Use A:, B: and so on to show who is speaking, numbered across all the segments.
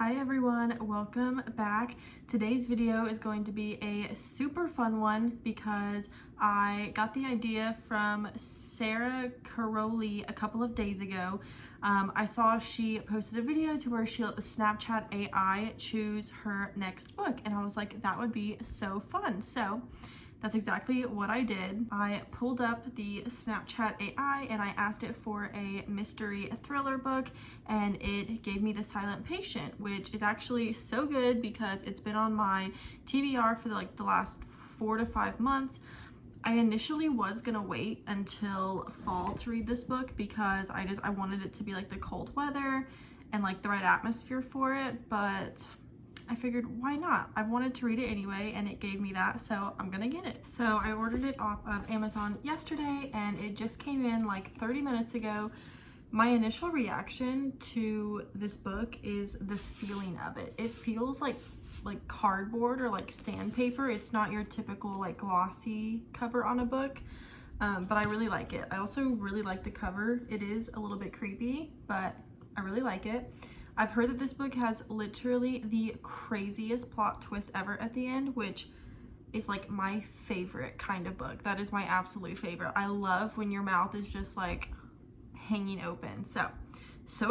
A: Hi everyone, welcome back. Today's video is going to be a super fun one because I got the idea from Sarah Caroli a couple of days ago. I saw she posted a video to where she let the Snapchat AI choose her next book, and I was like, that would be so fun. So that's exactly what I did. I pulled up the Snapchat AI and I asked it for a mystery thriller book, and it gave me The Silent Patient, which is actually so good because it's been on my TBR for the last 4 to 5 months. I initially was gonna wait until fall to read this book because I wanted it to be like the cold weather and like the right atmosphere for it, but I figured, why not? I wanted to read it anyway, and it gave me that, so I'm gonna get it. So I ordered it off of Amazon yesterday, and it just came in like 30 minutes ago. My initial reaction to this book is the feeling of it. It feels like cardboard or like sandpaper. It's not your typical like glossy cover on a book, but I really like it. I also really like the cover. It is a little bit creepy, but I really like it. I've heard that this book has literally the craziest plot twist ever at the end, which is like my favorite kind of book. That is my absolute favorite. I love when your mouth is just like hanging open. So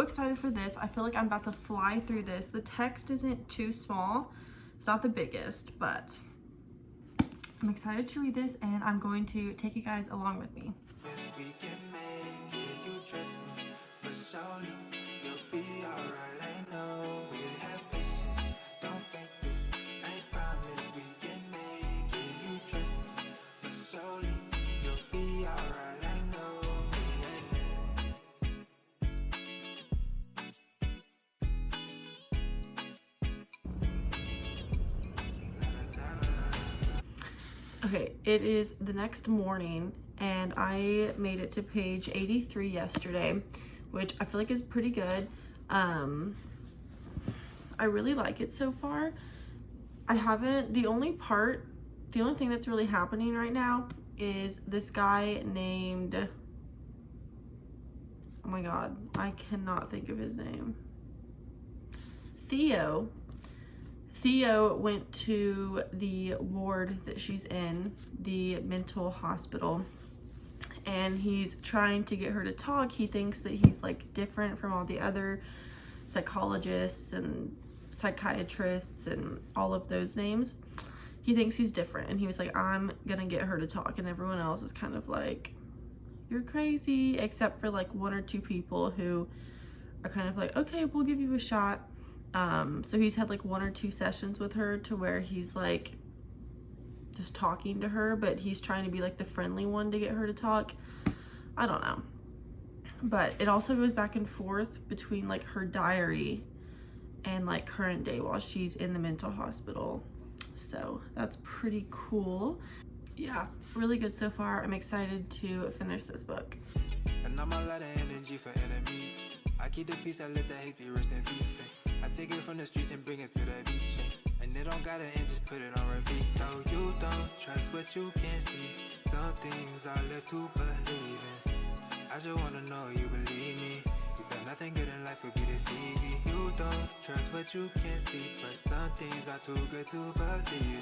A: excited for this. I feel like I'm about to fly through this. The text isn't too small. It's not the biggest, but I'm excited to read this, and I'm going to take you guys along with me. Okay, it is the next morning, and I made it to page 83 yesterday, which I feel like is pretty good. I really like it so far. The only thing that's really happening right now is this guy named, oh my god, I cannot think of his name. Theo went to the ward that she's in, the mental hospital, and he's trying to get her to talk. He thinks that he's like different from all the other psychologists and psychiatrists and all of those names. He thinks he's different, and he was like, I'm gonna get her to talk, and everyone else is kind of like, you're crazy, except for like 1 or 2 people who are kind of like, okay, we'll give you a shot. So he's had like 1 or 2 sessions with her to where he's like just talking to her, but he's trying to be like the friendly one to get her to talk. I don't know. But it also goes back and forth between like her diary and like current day while she's in the mental hospital. So that's pretty cool. Yeah, really good so far. I'm excited to finish this book.
B: And I'm a lot of energy for enemies. I keep the peace, I let the hate be rest in peace. I take it from the streets and bring it to the beach. And it don't gotta end, just put it on repeat. Though you don't trust what you can't see. Some things are left to believe in. I just wanna know you believe me. You feel nothing good in life would be this easy. You don't trust what you can't see, but some things are too good to believe in.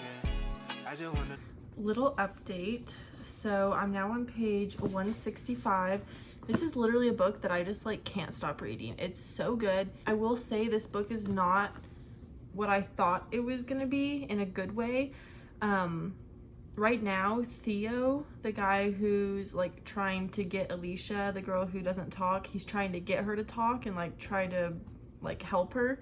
B: I just wanna...
A: Little update. So I'm now on page 165. This is literally a book that I just like can't stop reading. It's so good. I will say this book is not what I thought it was gonna be in a good way. Right now, Theo, the guy who's like trying to get Alicia, the girl who doesn't talk, he's trying to get her to talk and like try to like help her.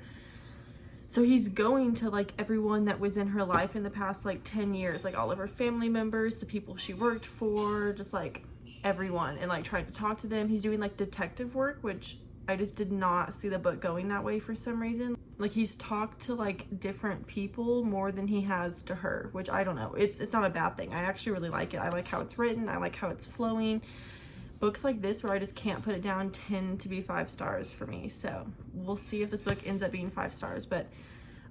A: So he's going to like everyone that was in her life in the past like 10 years, like all of her family members, the people she worked for, just like everyone, and like trying to talk to them. He's doing like detective work, which I just did not see the book going that way for some reason. Like he's talked to like different people more than he has to her, which I don't know. It's not a bad thing. I actually really like it. I like how it's written. I like how it's flowing. Books like this where I just can't put it down tend to be 5 stars for me. So we'll see if this book ends up being 5 stars, but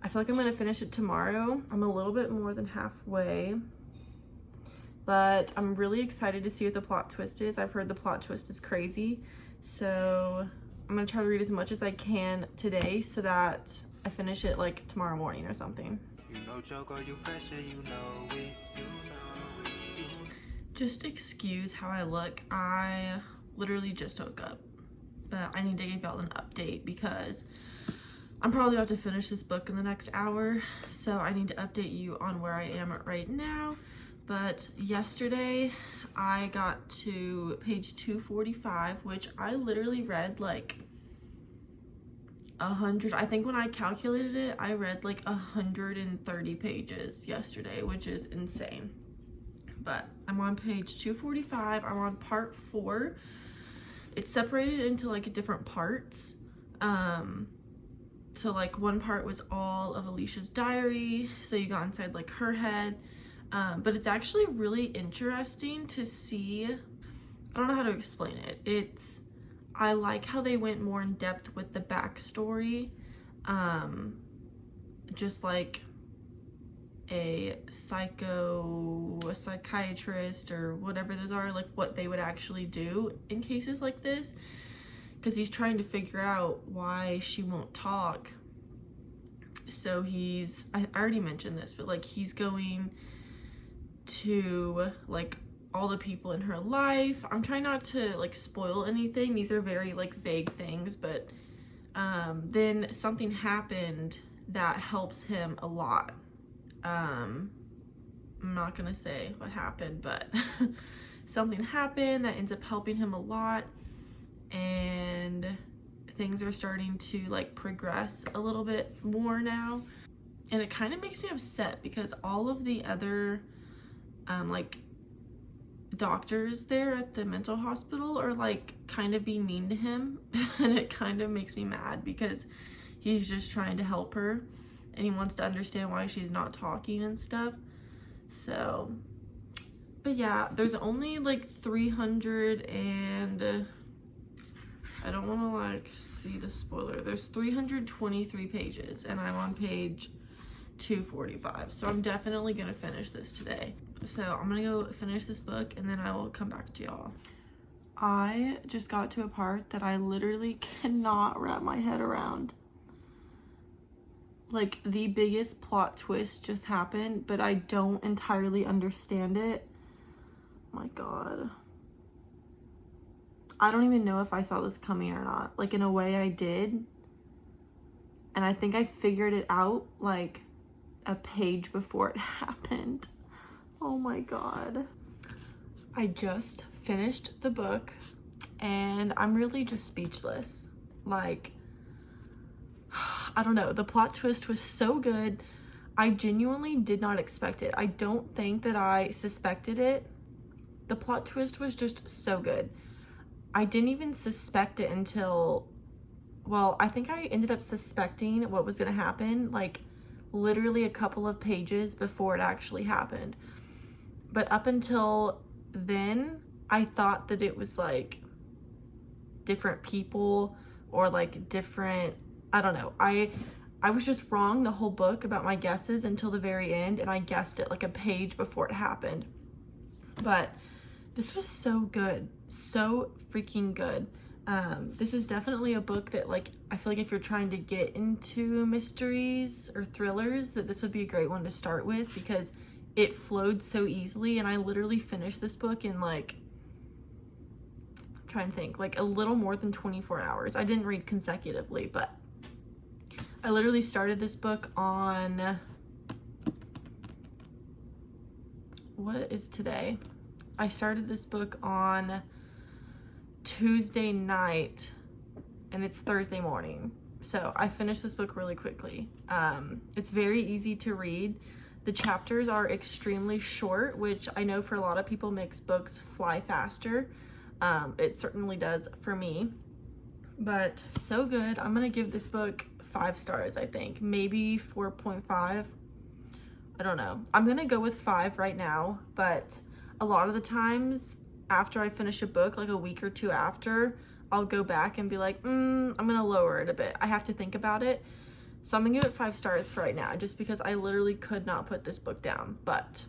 A: I feel like I'm gonna finish it tomorrow. I'm a little bit more than halfway, but I'm really excited to see what the plot twist is. I've heard the plot twist is crazy, so I'm gonna try to read as much as I can today so that I finish it like tomorrow morning or something.
B: You know joke or you pressure, you know it, you know it, you know.
A: Just excuse how I look. I literally just woke up, but I need to give y'all an update because I'm probably about to finish this book in the next hour, so I need to update you on where I am right now. But yesterday I got to page 245, which I literally read like 100. I think when I calculated it, I read like 130 pages yesterday, which is insane. But I'm on page 245. I'm on part 4. It's separated into like different parts. So like one part was all of Alicia's diary, so you got inside like her head. But it's actually really interesting to see. I don't know how to explain it. I like how they went more in depth with the backstory. Just like a psychiatrist or whatever those are, like what they would actually do in cases like this. Because he's trying to figure out why she won't talk. So I already mentioned this, but like he's going to like all the people in her life. I'm trying not to like spoil anything. These are very like vague things, but then something happened that helps him a lot. I'm not gonna say what happened, but something happened that ends up helping him a lot, and things are starting to like progress a little bit more now. And it kind of makes me upset because all of the other like doctors there at the mental hospital are like kind of being mean to him. And it kind of makes me mad because he's just trying to help her and he wants to understand why she's not talking and stuff. So, but yeah, there's only like 300 and I don't want to like see the spoiler. There's 323 pages and I'm on page 245. So I'm definitely going to finish this today. So I'm going to go finish this book and then I will come back to y'all. I just got to a part that I literally cannot wrap my head around. Like the biggest plot twist just happened, but I don't entirely understand it. Oh my God. I don't even know if I saw this coming or not. Like in a way I did. And I think I figured it out like a page before it happened. Oh my God. I just finished the book and I'm really just speechless. Like, I don't know. The plot twist was so good. I genuinely did not expect it. I don't think that I suspected it. The plot twist was just so good. I didn't even suspect it until, well, I think I ended up suspecting what was going to happen like literally a couple of pages before it actually happened. But up until then, I thought that it was like different people or like different, I don't know. I was just wrong the whole book about my guesses until the very end, and I guessed it like a page before it happened. But this was so good. So freaking good. This is definitely a book that like, I feel like if you're trying to get into mysteries or thrillers, that this would be a great one to start with because it flowed so easily. And I literally finished this book in like, I'm trying to think, like a little more than 24 hours. I didn't read consecutively, but I literally started this book on, what is today? I started this book on Tuesday night and it's Thursday morning. So I finished this book really quickly. It's very easy to read. The chapters are extremely short, which I know for a lot of people makes books fly faster. It certainly does for me, but so good. I'm gonna give this book 5 stars, I think, maybe 4.5. I don't know. I'm gonna go with 5 right now, but a lot of the times after I finish a book, like a week or 2 after, I'll go back and be like, I'm gonna lower it a bit. I have to think about it. So I'm gonna give it 5 stars for right now, just because I literally could not put this book down, but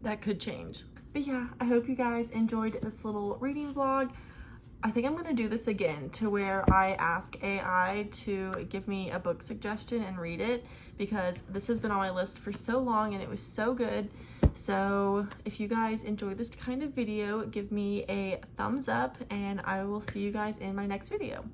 A: that could change. But yeah, I hope you guys enjoyed this little reading vlog. I think I'm gonna do this again to where I ask AI to give me a book suggestion and read it, because this has been on my list for so long and it was so good. So if you guys enjoy this kind of video, give me a thumbs up and I will see you guys in my next video.